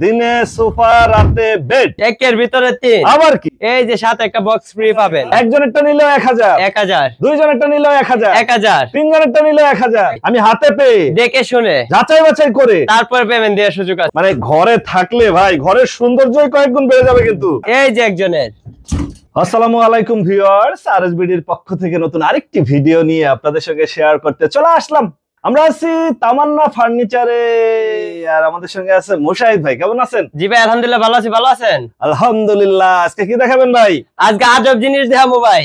দিনে সোফা রাতে বেড একের ভিতরে 3 আবার কি এই যে সাথে একটা বক্স ফ্রি পাবেন একজনেরটা নিলে 1000 1000 দুইজনেরটা নিলে 1000 1000 তিনজনেরটা নিলে 1000 আমি হাতে পেয়ে দেখে শুনে যাচাই বাছাই করে তারপর পেমেন্ট দেওয়ার সুযোগ আছে মানে ঘরে থাকলে ভাই ঘরের সৌন্দর্যই কয়েক গুণ বেড়ে যাবে কিন্তু এই যে একজনের আসসালামু আলাইকুম ভিউয়ার্স আরএসবিডির পক্ষ থেকে নতুন আরেকটি ভিডিও নিয়ে আপনাদের সঙ্গে শেয়ার করতে চলে আসলাম। আমরা আছি তামান্না ফার্নিচারে আর আমাদের সঙ্গে আছে মোশাহিদ ভাই। কেমন আছেন? জি ভাই আলহামদুলিল্লাহ ভালো আছি। ভালো আছেন? আলহামদুলিল্লাহ। আজকে কি দেখাবেন ভাই? আজকে আজব জিনিস দেখাবো ভাই।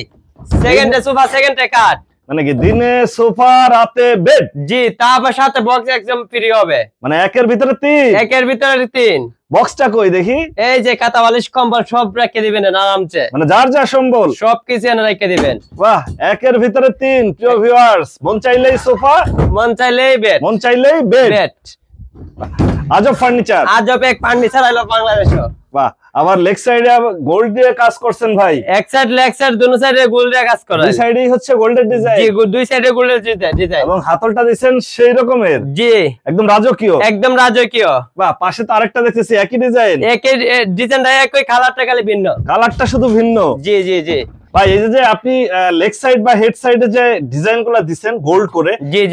সেকেন্ডে সোফা সেকেন্ডে কাট মানে কি দিনে সোফা রাতে বেড? জি তারপর সাথে বক্স একদম ফ্রি হবে মানে একের ভিতরে 3 একের ভিতরে 3 বক্সটা কই দেখি? এই যে কাঁথা বালিশ কম্বল সব রেখে দিবেন আরামসে মানে যার যা সম্বল সবকিছু এনে রেখে দিবেন। বাহ একের ভিতরে 3 প্রিয় ভিউয়ার্স মন চাইলেই সোফা মন চাইলেই বেড মন চাইলেই বেড আজব ফার্নিচার আজব এক ফার্নিচার আইলো বাংলাদেশে। বাহ আবার লেগ সাইডে গোল্ড দিয়ে কাজ করছেন ভাই। এক সাইড লেগ সাইড দুই সাইডে গোল্ড দিয়ে কাজ করা। দুই সাইডেই হচ্ছে গোল্ডের ডিজাইন। জি দুই সাইডে গোল্ডের ডিজাইন এবং হাতলটা দিবেন সেই রকমের। জি একদম রাজকীয় একদম রাজকীয়। বাহ পাশে তো আরেকটা দেখতেছি একই ডিজাইন। একই ডিজাইনটা একই কালারটা খালি ভিন্ন। কালারটা শুধু ভিন্ন। জি জি জি ভাই এই যে আপনি লেগ সাইড বা হেড সাইডে যে ডিজাইনগুলো দিবেন গোল্ড করে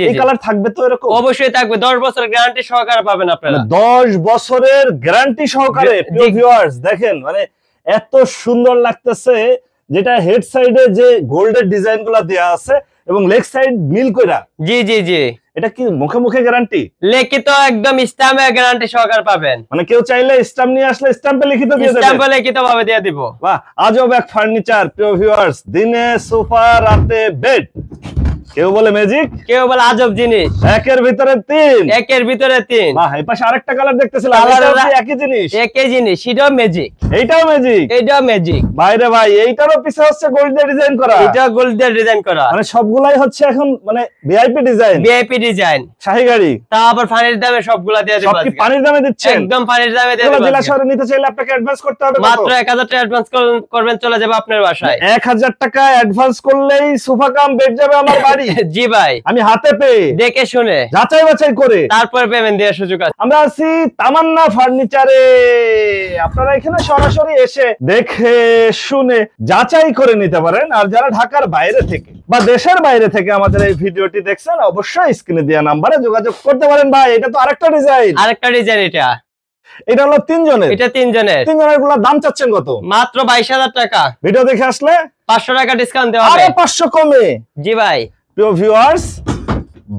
এই কালার থাকবে তো এরকম? অবশ্যই থাকবে। 10 বছরের গ্যারান্টি সহকারে পাবেন আপনারা। 10 বছরের গ্যারান্টি সহকারে। প্রিয় ভিউয়ার্স দেখেন মানে এত সুন্দর লাগতেছে যেটা হেড সাইডে যে গোল্ডের ডিজাইনগুলো দেয়া আছে এবং লেগ সাইড মিল কইরা। জি জি জি এটা কি মুখে মুখে গ্যারান্টি? লিখিত একদম স্ট্যাম্পে গ্যারান্টি সহকারে পাবেন। মানে কেউ চাইলে স্ট্যাম্প নিয়ে আসলে স্ট্যাম্পে লিখিত দিয়ে দেবে। স্ট্যাম্পে লিখিত ভাবে দিয়ে দিব। বাহ আজব এক ফার্নিচার প্রিয় ভিউয়ার্স দিনে সোফা রাতে বেড। কেউ বলে ম্যাজিক কেউ বলে আজব জিনিস। একের ভিতরে 3 একের ভিতরে 3 বাহ এই পাশে আরেকটা কালার দেখতেছিলাম একই জিনিস। একই জিনিস সেটাও ম্যাজিক এইটাও ম্যাজিক এইটাও ম্যাজিক। ভাইরে ভাই এইটারও পিছে হচ্ছে গোল্ড দিয়ে ডিজাইন করা। এটা গোল্ড দিয়ে ডিজাইন করা। মানে সবগুলাই হচ্ছে এখন মানে ভিআইপি ডিজাইন। ভিআইপি ডিজাইন শাহী গাড়ি। তারপর পানির দামে সবগুলা দিয়ে দিবেন। সব কি পানির দামে দিচ্ছেন? একদম পানির দামে দিয়ে দিবেন। জেলা শহরে নিতে চাইলে আপনাকে অ্যাডভান্স করতে হবে মাত্র 1000 টাকা অ্যাডভান্স করবেন চলে যাবে আপনার বাসায়। 1000 টাকা অ্যাডভান্স করলেই সোফা কাম বেড যাবে আমার বাড়ি। জি ভাই আমি হাতে পেয়ে দেখে শুনে যাচাই বাছাই করে তারপর পেমেন্ট দেওয়ার সুযোগ আছে। আমরা আছি তামান্না ফার্নিচারে। আপনারা এখানে সরাসরি এসে দেখে শুনে যাচাই করে নিতে পারেন। আর যারা ঢাকার বাইরে থেকে বা দেশের বাইরে থেকে আমাদের এই ভিডিওটি দেখছেন অবশ্যই স্ক্রিনে দেওয়া নাম্বারে যোগাযোগ করতে পারেন। ভাই এটা তো আরেকটা ডিজাইন। আরেকটা ডিজাইন এটা হলো 3 জনের। এটা 3 জনের। 3 জনের গুলো দাম চাচ্ছেন কত? মাত্র 22000 টাকা। ভিডিও দেখে আসলে 500 টাকা ডিসকাউন্ট দেওয়া হবে। আরে 500 কমে। জি ভাই প্রিয় ভিউয়ার্স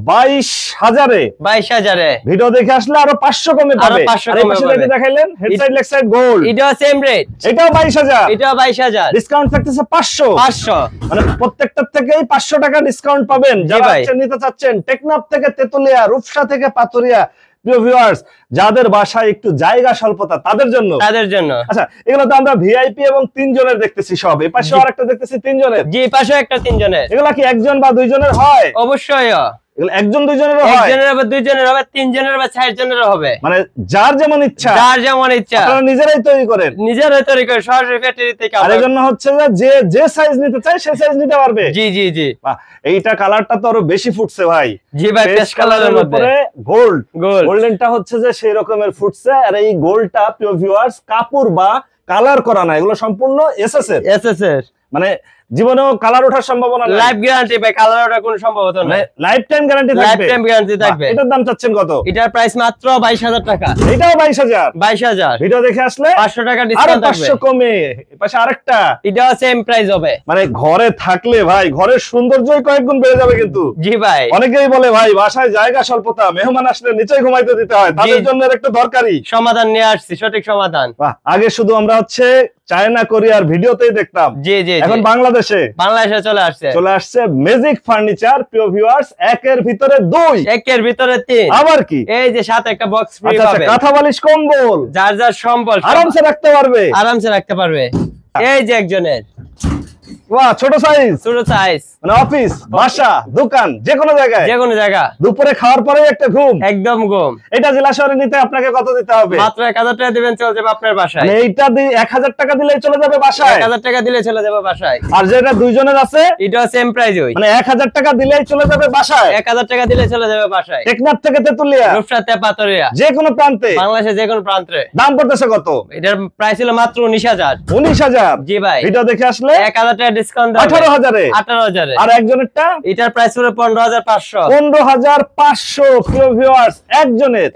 22000 এ 22000 এ ভিডিও দেখে আসলে আরো 500 কমে পাবে। আরো 500 কমে পাবে। দেখাইলেন head side leg side gold. এটাও সেম রেট। এটাও 22000। এটাও 22000 ডিসকাউন্ট থাকতেছে 500 মানে প্রত্যেকটার থেকেই 500 টাকা ডিসকাউন্ট পাবেন। যারা নিতে চাচ্ছেন টেকনাফ থেকে তেতুলিয়া রূপসা থেকে পাতুরিয়া। প্রিয় ভিউয়ার্স যাদের বাসায় একটু জায়গা স্বল্পতা তাদের জন্য আচ্ছা এগুলো তো আমরা ভিআইপি এবং 3 জনের দেখতেছি সব। এই পাশে আরেকটা দেখতেছি 3 জনের। জি পাশে একটা 3 জনের। এগুলা কি একজন বা 2 জনের হয়? অবশ্যই এগুলো একজন 2 জনেরও হয়। একজনের হবে 2 জনের হবে 3 জনের হবে 4 জনেরও হবে। মানে যার যেমন ইচ্ছা আপনারা নিজেরাই তৈরি করেন। নিজেরাই তৈরি করে সরাসরি ফ্যাক্টরি থেকে। আর এর জন্য হচ্ছে যে যে সাইজ নিতে চায় সেই সাইজ নিতে পারবে। জি জি জি বাহ এইটা কালারটা তো আরো বেশি ফুটছে ভাই। জি ভাই পেস্ট কালারের মধ্যে গোল্ড গোল্ডেনটা হচ্ছে যে সেই রকমের ফুটছে। আর এই গোল্ডটা প্রিয় ভিউয়ার্স কাপড় বা কালার করা না, এগুলো সম্পূর্ণ এসএস এর মানে জীবনেও কালার ওঠার সম্ভাবনা নাই। লাইফ গ্যারান্টি ভাই কালার ওঠার কোনো সম্ভাবনা নাই। লাইফ টাইম গ্যারান্টি থাকবে। লাইফ টাইম গ্যারান্টি থাকবে। এটার দাম চাচ্ছেন কত? এটার প্রাইস মাত্র 22000 টাকা। এটাও 22000। 22000 ভিডিও দেখে আসলে 500 টাকা ডিসকাউন্ট থাকবে। 500 কমে পাশে আরেকটা। এটাও সেম প্রাইস হবে। মানে ঘরে থাকলে ভাই ঘরের সৌন্দর্যই কয়েক গুণ বেড়ে যাবে কিন্তু। জি ভাই অনেকেই বলে ভাই বাসায় জায়গা স্বল্পতা মেহমান আসলে নিচেই ঘুমাইতে দিতে হয়, তাদের জন্য একটা দরকারি সমাধান নিয়ে আসছি, সঠিক সমাধান। আগে শুধু আমরা হচ্ছে চায়না কোরিয়ার ভিডিওতেই দেখতাম। জি জি এখন বাংলাদেশে চলে আসছে ম্যাজিক ফার্নিচার। প্রিয় ভিউয়ার্স একের ভিতরে 2 একের ভিতরে 3 আবার কি এই যে সাথে একটা বক্স ফ্রি পাবে। কাঁথা বালিশ কম্বল যার সম্বল আরামসে রাখতে পারবে। এই যে একজনের বাহ, ছোট সাইজ, ছোট সাইজ, মানে অফিস, বাসা, দোকান, যে কোনো জায়গায়, যে কোনো জায়গা, দুপুরে খাওয়ার পরে একটা ঘুম, একদম ঘুম। এটা জেলা শহরে নিতে আপনাকে কত দিতে হবে? মাত্র 1000 টাকা দিবেন, চলে যাবে আপনার বাসায়। মানে এইটা 1000 টাকা দিলেই চলে যাবে বাসায়? 1000 টাকা দিলে চলে যাবে বাসায়। আর যেটা দুইজনের আছে এটাও সেম প্রাইস ওই, মানে 1000 টাকা দিলেই চলে যাবে বাসায়? 1000 টাকা দিলে চলে যাবে বাসায়। টেকনাফ থেকে তেতুলিয়া, রূপসাতে পাথরিয়া, যে কোনো প্রান্তে, বাংলাদেশের যে কোনো প্রান্তে। দাম পড়তেছে কত? এটার প্রাইস ছিল মাত্র 19000। 19000? জি ভাই, ভিডিও দেখে আসলে 1000 টাকা ডিসকাউন্ট 18000 এ। 18000 এ। আর একজনেরটা এটার প্রাইস হলো 15500। 15500 প্রিয় ভিউয়ার্স একজনের।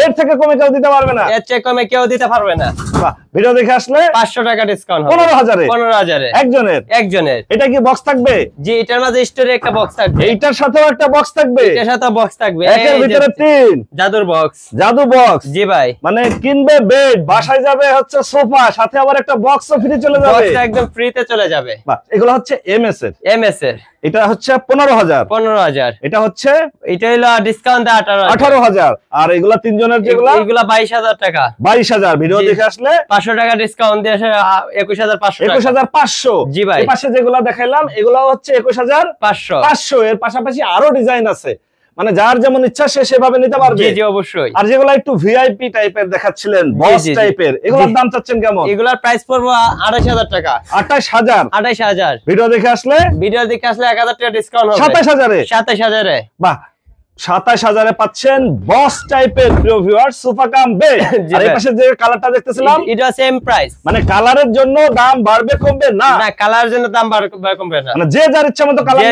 এর থেকে কমে কেউ দিতে পারবে না? এর চেয়ে কমে কেউ দিতে পারবে না। বাহ, ভিডিও দেখে আসলে 500 টাকা ডিসকাউন্ট হবে। 15000 এ। 15000 এ একজনের। এটা কি বক্স থাকবে? জি, এটার মাঝে স্টোরে একটা বক্স থাকবে। এইটার সাথেও একটা বক্স থাকবে? এটার সাথে বক্স থাকবে। একের ভিতরে 3 জাদুর বক্স। জাদু বক্স। জি ভাই, মানে কিনবে বেড, বাসায় যাবে হচ্ছে সোফা, সাথে আবার একটা বক্সও ফ্রি চলে যাবে। বক্সটা একদম ফ্রিতে চলে যাবে। বাহ, এগুলো হচ্ছে এমএস এর। এটা হচ্ছে 15000। এটা হচ্ছে, এটা হলো ডিসকাউন্ট 18000। আর এগুলা তিনজনের যেগুলা, এগুলা 22000 টাকা। 22000। ভিডিও দেখে আসলে 500 টাকা ডিসকাউন্ট দিয়ে 21500 টাকা। 21500। জি ভাই, এই পাশে যেগুলা দেখাইলাম এগুলা হচ্ছে 21500। এর পাশাপাশি আরো ডিজাইন আছে, মানে যার যেমন ইচ্ছা সে সেভাবে নিতে পারবে। জি জি, অবশ্যই। আর যেগুলা একটু ভিআইপি টাইপের দেখাচ্ছিলেন, বস টাইপের, এগুলোর দাম চাচ্ছেন কেমন? এগুলার প্রাইস পড়বে 28000 টাকা। 28000। ভিডিও দেখে আসলে 1000 টাকা ডিসকাউন্ট হবে 27000 এ। 27000 এ। বাহ, 27000 এ পাচ্ছেন বস টাইপের প্রিয় ভিউয়ার্স সোফা কাম বেড। আর এই পাশে যে কালারটা দেখতেছিলাম, এটা সেম প্রাইস। মানে কালারের জন্য দাম বাড়বে কমবে না? না, কালারের জন্য দাম বাড়বে কমবে না। মানে যে যার ইচ্ছা মতো কালার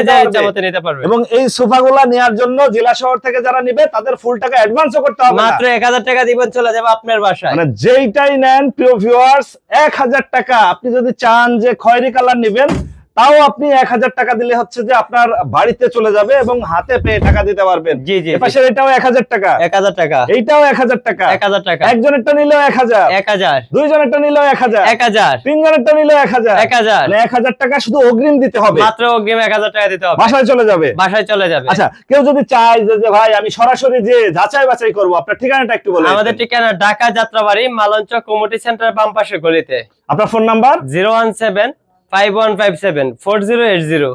নিতে পারবে। এবং এই সোফাগুলো নেয়ার জন্য জেলা শহর থেকে যারা নেবে তাদের ফুল টাকা অ্যাডভান্সও করতে হবে না। মাত্র 1000 টাকা দিবেন, চলে যাবে আপনার বাসায়। মানে যেইটাই নেন প্রিয় ভিউয়ার্স 1000 টাকা। আপনি যদি চান যে খয়েরি কালার নেবেন, তাও আপনি 1000 টাকা দিলে হচ্ছে যে আপনার বাড়িতে চলে যাবে এবং হাতে পেয়ে টাকা দিতে পারবেন। জি জি, এপাশে এটাও 1000 টাকা। 1000 টাকা। এইটাও 1000 টাকা। 1000 টাকা। একজনেরটা নিলেও 1000। 1000। দুইজনেরটা নিলেও 1000। 1000। তিনজনেরটা নিলেও 1000। 1000। মানে 1000 টাকা শুধু অগ্রিম দিতে হবে। মাত্র অগ্রিম 1000 টাকা দিতে হবে। বাসায় চলে যাবে। বাসায় চলে যাবে। আচ্ছা, কেউ যদি চায় যে ভাই আমি সরাসরি যে যাচাই বাছাই করব, আপনার ঠিকানাটা একটু বলুন। আমাদের ঠিকানা ঢাকা যাত্রাবাড়ি, মালঞ্চ কমিউনিটি সেন্টার বাম পাশে গলিতে। আপনার ফোন নাম্বার 01751574080।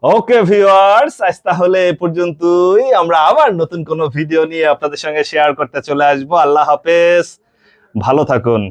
ওকে ভিউয়ার্স, আজ তাহলে এ পর্যন্তই। আমরা আবার নতুন কোনো ভিডিও নিয়ে আপনাদের সঙ্গে শেয়ার করতে চলে আসবো। আল্লাহ হাফেজ, ভালো থাকুন।